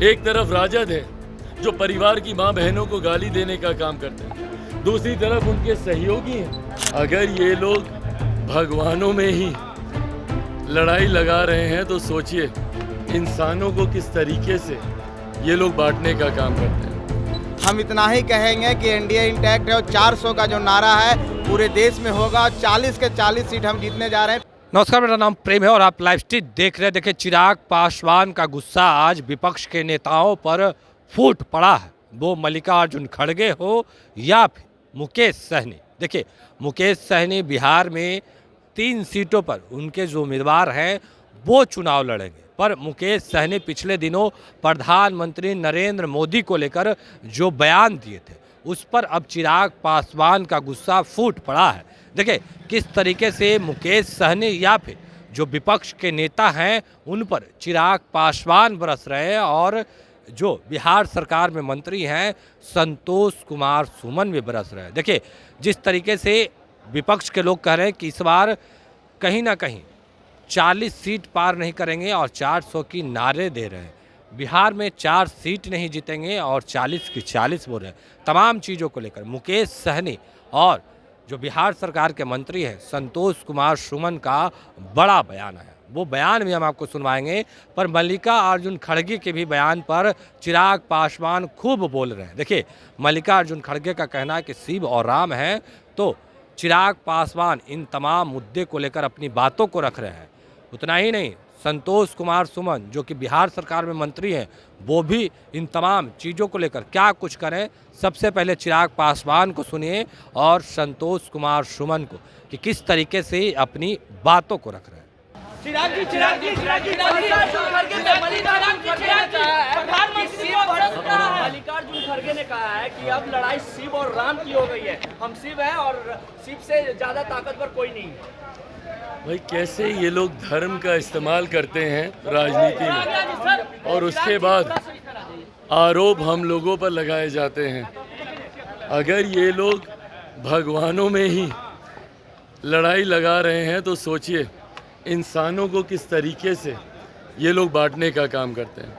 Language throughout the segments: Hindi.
एक तरफ राजद है जो परिवार की माँ बहनों को गाली देने का काम करते हैं, दूसरी तरफ उनके सहयोगी हैं। अगर ये लोग भगवानों में ही लड़ाई लगा रहे हैं तो सोचिए इंसानों को किस तरीके से ये लोग बांटने का काम करते हैं। हम इतना ही कहेंगे कि इंडिया इंटैक्ट है और 400 का जो नारा है पूरे देश में होगा। 40 के 40 सीट हम जीतने जा रहे हैं। नमस्कार, मेरा नाम प्रेम है और आप लाइव स्ट्रीट देख रहे हैं। देखिए, चिराग पासवान का गुस्सा आज विपक्ष के नेताओं पर फूट पड़ा है। वो मल्लिकार्जुन खड़गे हो या फिर मुकेश सहनी। देखिए, मुकेश सहनी बिहार में 3 सीटों पर उनके जो उम्मीदवार हैं वो चुनाव लड़ेंगे, पर मुकेश सहनी पिछले दिनों प्रधानमंत्री नरेंद्र मोदी को लेकर जो बयान दिए थे उस पर अब चिराग पासवान का गुस्सा फूट पड़ा है। देखिए, किस तरीके से मुकेश सहनी या फिर जो विपक्ष के नेता हैं उन पर चिराग पासवान बरस रहे हैं और जो बिहार सरकार में मंत्री हैं संतोष कुमार सुमन भी बरस रहे हैं। देखिए, जिस तरीके से विपक्ष के लोग कह रहे हैं कि इस बार कहीं ना कहीं 40 सीट पार नहीं करेंगे और 400 की नारे दे रहे हैं। बिहार में 4 सीट नहीं जीतेंगे और 40 की 40 बोल रहे हैं। तमाम चीज़ों को लेकर मुकेश सहनी और जो बिहार सरकार के मंत्री हैं संतोष कुमार सुमन का बड़ा बयान है। वो बयान भी हम आपको सुनवाएंगे, पर मल्लिकार्जुन खड़गे के भी बयान पर चिराग पासवान खूब बोल रहे हैं। देखिए, मल्लिकार्जुन खड़गे का कहना है कि शिव और राम हैं, तो चिराग पासवान इन तमाम मुद्दे को लेकर अपनी बातों को रख रहे हैं। उतना ही नहीं, संतोष कुमार सुमन जो कि बिहार सरकार में मंत्री हैं वो भी इन तमाम चीज़ों को लेकर क्या कुछ करें। सबसे पहले चिराग पासवान को सुनिए और संतोष कुमार सुमन को कि किस तरीके से अपनी बातों को रख रहे हैं। मल्लिकार्जुन खड़गे ने कहा है कि अब लड़ाई शिव और राम की हो गई है। हम शिव हैं और शिव से ज्यादा ताकतवर कोई नहीं है। भाई, कैसे ये लोग धर्म का इस्तेमाल करते हैं राजनीति में और उसके बाद आरोप हम लोगों पर लगाए जाते हैं। अगर ये लोग भगवानों में ही लड़ाई लगा रहे हैं तो सोचिए इंसानों को किस तरीके से ये लोग बांटने का काम करते हैं।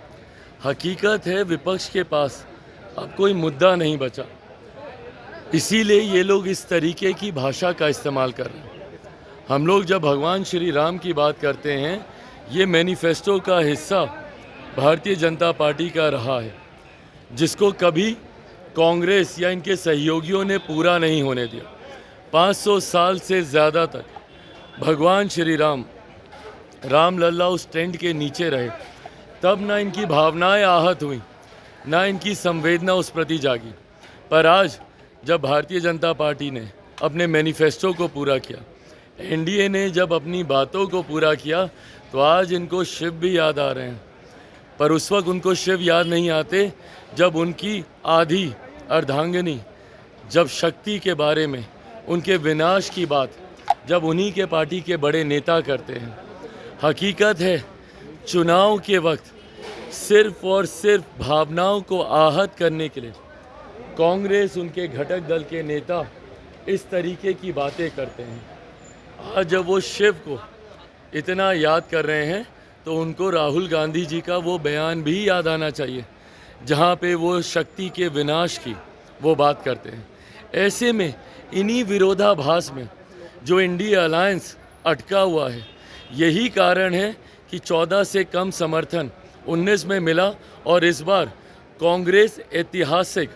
हकीकत है विपक्ष के पास अब कोई मुद्दा नहीं बचा, इसीलिए ये लोग इस तरीके की भाषा का इस्तेमाल कर रहे हैं। हम लोग जब भगवान श्री राम की बात करते हैं, ये मैनिफेस्टो का हिस्सा भारतीय जनता पार्टी का रहा है, जिसको कभी कांग्रेस या इनके सहयोगियों ने पूरा नहीं होने दिया। 500 साल से ज़्यादा तक भगवान श्री राम लल्ला उस टेंट के नीचे रहे, तब ना इनकी भावनाएं आहत हुई, ना इनकी संवेदना उस प्रति जागी। पर आज जब भारतीय जनता पार्टी ने अपने मैनिफेस्टो को पूरा किया, एनडीए ने जब अपनी बातों को पूरा किया, तो आज इनको शिव भी याद आ रहे हैं। पर उस वक्त उनको शिव याद नहीं आते जब उनकी आधी अर्धांगिनी, जब शक्ति के बारे में, उनके विनाश की बात जब उन्हीं के पार्टी के बड़े नेता करते हैं। हकीकत है चुनाव के वक्त सिर्फ और सिर्फ भावनाओं को आहत करने के लिए कांग्रेस, उनके घटक दल के नेता इस तरीके की बातें करते हैं। आज जब वो शिव को इतना याद कर रहे हैं तो उनको राहुल गांधी जी का वो बयान भी याद आना चाहिए, जहाँ पे वो शक्ति के विनाश की वो बात करते हैं। ऐसे में इन्हीं विरोधाभास में जो इंडिया अलायंस अटका हुआ है, यही कारण है कि 14 से कम समर्थन 19 में मिला और इस बार कांग्रेस ऐतिहासिक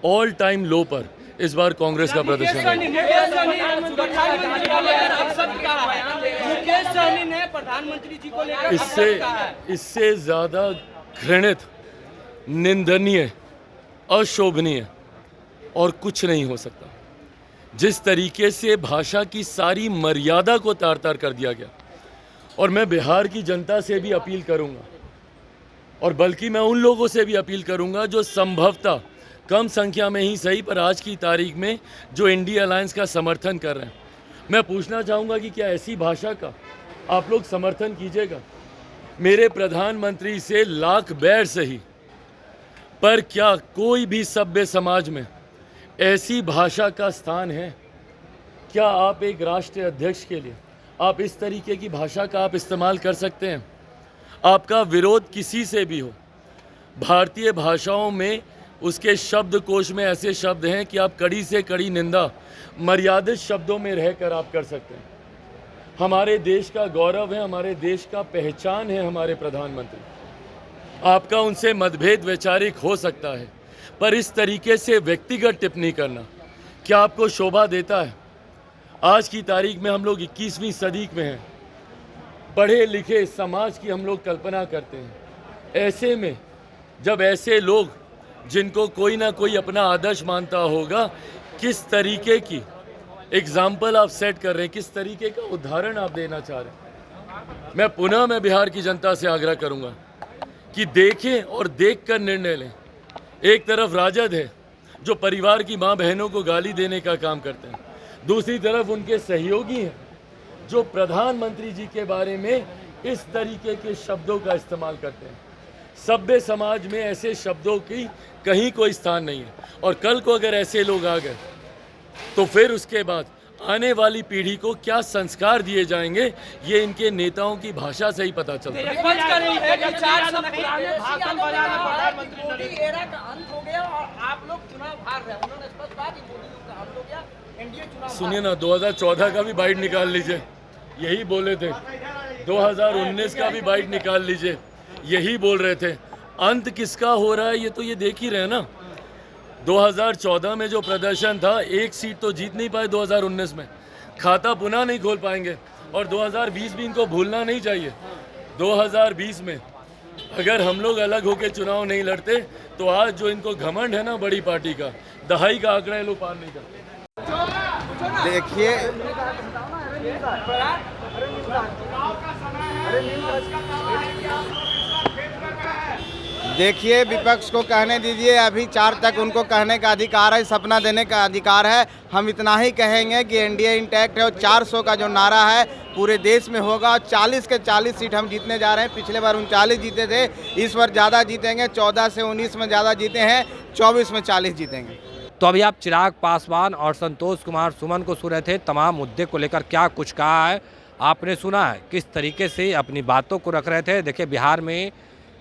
ऑल टाइम लो पर इस बार कांग्रेस का प्रदर्शन है। प्रधानमंत्री जी को लेकर इससे ज़्यादा घृणित, निंदनीय, अशोभनीय और कुछ नहीं हो सकता। जिस तरीके से भाषा की सारी मर्यादा को तार तार कर दिया गया, और मैं बिहार की जनता से भी अपील करूंगा, और बल्कि मैं उन लोगों से भी अपील करूंगा जो संभवतः कम संख्या में ही सही पर आज की तारीख में जो इंडिया अलायंस का समर्थन कर रहे हैं। मैं पूछना चाहूँगा कि क्या ऐसी भाषा का आप लोग समर्थन कीजिएगा? मेरे प्रधानमंत्री से लाख बैर सही, पर क्या कोई भी सभ्य समाज में ऐसी भाषा का स्थान है? क्या आप एक राष्ट्रीय अध्यक्ष के लिए आप इस तरीके की भाषा का आप इस्तेमाल कर सकते हैं? आपका विरोध किसी से भी हो, भारतीय भाषाओं में उसके शब्दकोश में ऐसे शब्द हैं कि आप कड़ी से कड़ी निंदा मर्यादित शब्दों में रहकर आप कर सकते हैं। हमारे देश का गौरव है, हमारे देश का पहचान है हमारे प्रधानमंत्री। आपका उनसे मतभेद वैचारिक हो सकता है, पर इस तरीके से व्यक्तिगत टिप्पणी करना क्या आपको शोभा देता है? आज की तारीख में हम लोग 21वीं सदी में हैं, पढ़े लिखे समाज की हम लोग कल्पना करते हैं। ऐसे में जब ऐसे लोग जिनको कोई ना कोई अपना आदर्श मानता होगा, किस तरीके की एग्जाम्पल आप सेट कर रहे हैं, किस तरीके का उदाहरण आप देना चाह रहे हैं। मैं बिहार की जनता से आग्रह करूंगा कि देखें और देखकर निर्णय लें। एक तरफ राजद है जो परिवार की मां बहनों को गाली देने का काम करते हैं, दूसरी तरफ उनके सहयोगी हैं जो प्रधानमंत्री जी के बारे में इस तरीके के शब्दों का इस्तेमाल करते हैं। सभ्य समाज में ऐसे शब्दों की कहीं कोई स्थान नहीं है, और कल को अगर ऐसे लोग आ गए तो फिर उसके बाद आने वाली पीढ़ी को क्या संस्कार दिए जाएंगे, ये इनके नेताओं की भाषा से ही पता चलता है। सुनिए ना, 2014 का भी बाइट निकाल लीजिए, यही बोले थे। 2019 का भी बाइट निकाल लीजिए, यही बोल रहे थे। अंत किसका हो रहा है ये तो ये देख ही रहे हैं ना। 2014 में जो प्रदर्शन था, एक सीट तो जीत नहीं पाए। 2019 में खाता पुनः नहीं खोल पाएंगे, और 2020 भी इनको भूलना नहीं चाहिए। 2020 में अगर हम लोग अलग होकर चुनाव नहीं लड़ते तो आज जो इनको घमंड है ना बड़ी पार्टी का, दहाई का आंकड़ा ये लोग पार नहीं करते। देखिए विपक्ष को कहने दीजिए, अभी 4 तक उनको कहने का अधिकार है, सपना देने का अधिकार है। हम इतना ही कहेंगे कि एनडीए इंटैक्ट है, और 400 का जो नारा है पूरे देश में होगा। 40 के 40 सीट हम जीतने जा रहे हैं। पिछले बार 39 जीते थे, इस बार ज़्यादा जीतेंगे। 14 से 19 में ज़्यादा जीते हैं, 24 में 40 जीतेंगे। तो अभी आप चिराग पासवान और संतोष कुमार सुमन को सुन रहे थे। तमाम मुद्दे को लेकर क्या कुछ कहा है आपने सुना है, किस तरीके से अपनी बातों को रख रहे थे। देखिए बिहार में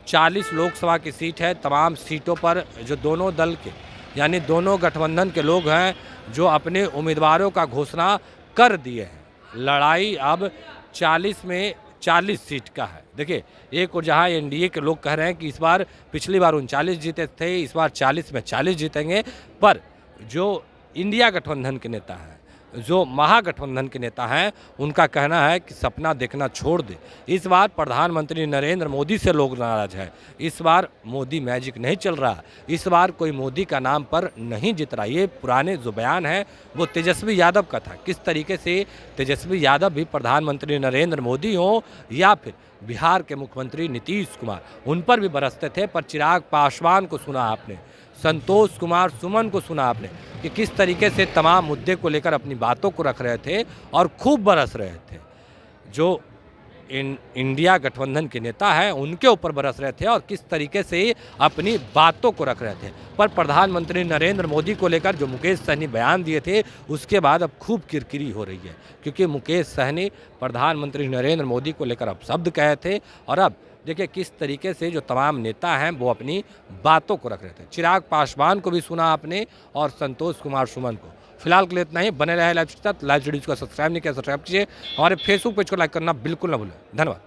40 लोकसभा की सीट है। तमाम सीटों पर जो दोनों दल के यानी दोनों गठबंधन के लोग हैं जो अपने उम्मीदवारों का घोषणा कर दिए हैं। लड़ाई अब 40 में 40 सीट का है। देखिए एक और जहां एनडीए के लोग कह रहे हैं कि इस बार पिछली बार 39 जीते थे, इस बार 40 में 40 जीतेंगे, पर जो इंडिया गठबंधन के नेता हैं, जो महागठबंधन के नेता हैं, उनका कहना है कि सपना देखना छोड़ दे। इस बार प्रधानमंत्री नरेंद्र मोदी से लोग नाराज हैं। इस बार मोदी मैजिक नहीं चल रहा, इस बार कोई मोदी का नाम पर नहीं जीत रहा। ये पुराने जो बयान है वो तेजस्वी यादव का था। किस तरीके से तेजस्वी यादव भी प्रधानमंत्री नरेंद्र मोदी हों या फिर बिहार के मुख्यमंत्री नीतीश कुमार, उन पर भी बरसते थे। पर चिराग पासवान को सुना आपने, संतोष कुमार सुमन को सुना आपने कि किस तरीके से तमाम मुद्दे को लेकर अपनी बातों को रख रहे थे और खूब बरस रहे थे। जो इंडिया गठबंधन के नेता हैं उनके ऊपर बरस रहे थे और किस तरीके से अपनी बातों को रख रहे थे। पर प्रधानमंत्री नरेंद्र मोदी को लेकर जो मुकेश सहनी बयान दिए थे उसके बाद अब खूब किरकिरी हो रही है, क्योंकि मुकेश सहनी प्रधानमंत्री नरेंद्र मोदी को लेकर अब शब्द कहे थे और अब देखिए किस तरीके से जो तमाम नेता हैं वो अपनी बातों को रख रहे थे। चिराग पासवान को भी सुना आपने और संतोष कुमार सुमन को। फिलहाल के लिए इतना ही। बने रहे लाइव वीडियो को सब्सक्राइब नहीं किया सब्सक्राइब कीजिए। हमारे फेसबुक पेज को लाइक करना बिल्कुल ना भूलें। धन्यवाद।